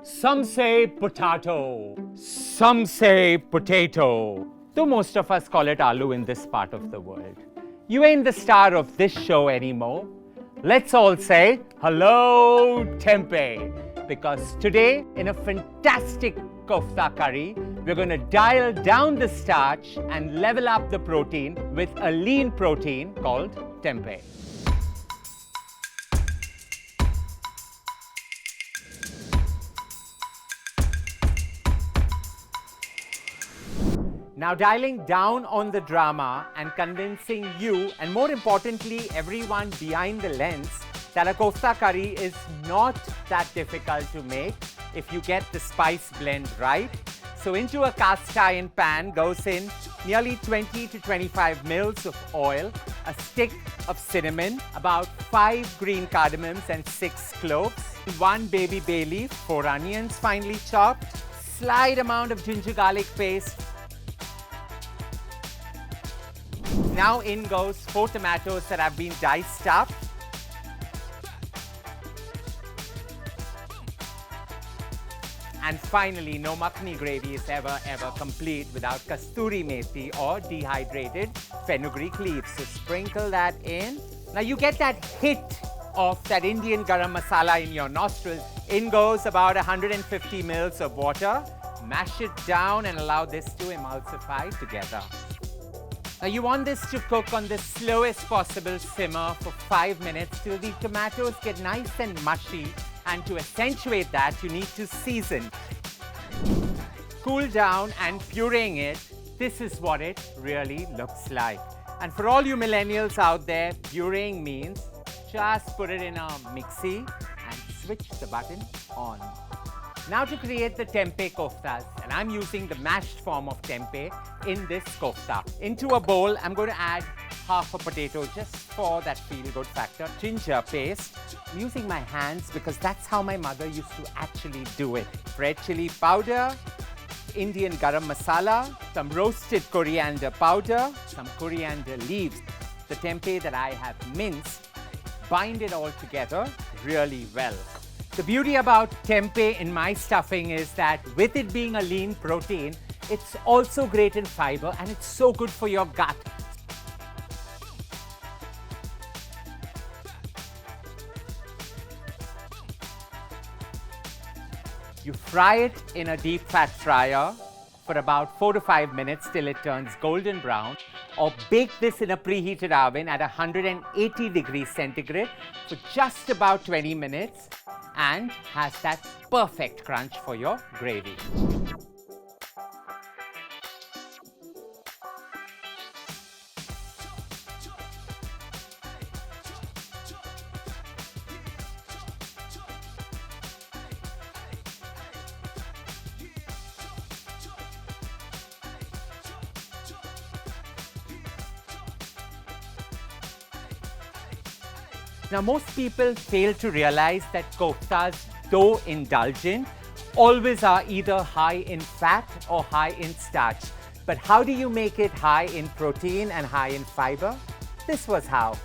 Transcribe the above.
Some say potato, some say potato, though most of us call it aloo in this part of the world. You ain't the star of this show anymore. Let's all say hello Tempayy, because today in a fantastic kofta curry, we're going to dial down the starch and level up the protein with a lean protein called Tempayy. Now dialing down on the drama and convincing you, and more importantly everyone behind the lens, that a kofta curry is not that difficult to make if you get the spice blend right. So into a cast iron pan goes in nearly 20 to 25 mils of oil, a stick of cinnamon, about 5 green cardamoms and 6 cloves, 1 baby bay leaf, 4 onions finely chopped, slight amount of ginger garlic paste. Now in goes 4 tomatoes that have been diced up. And finally, no makhani gravy is ever complete without kasturi methi or dehydrated fenugreek leaves. So sprinkle that in. Now you get that hit of that Indian Garam Masala in your nostrils. In goes about 150 mils of water. Mash it down and allow this to emulsify together. Now you want this to cook on the slowest possible simmer for 5 minutes till the tomatoes get nice and mushy, and to accentuate that you need to season. Cool down and pureeing it, this is what it really looks like. And for all you millennials out there, pureeing means just put it in a mixie and switch the button on. Now to create the tempeh koftas, and I'm using the mashed form of tempeh in this kofta. Into a bowl, I'm going to add half a potato just for that feel-good factor. Ginger paste. I'm using my hands because that's how my mother used to actually do it. Red chili powder, Indian Garam Masala, some roasted coriander powder, some coriander leaves. The tempeh that I have minced, bind it all together really well. The beauty about tempeh in my stuffing is that with it being a lean protein, it's also great in fiber and it's so good for your gut. You fry it in a deep fat fryer for about 4 to 5 minutes till it turns golden brown, or bake this in a preheated oven at 180 degrees centigrade for just about 20 minutes and has that perfect crunch for your gravy. Now, most people fail to realize that koftas, though indulgent, always are either high in fat or high in starch. But how do you make it high in protein and high in fiber? This was how.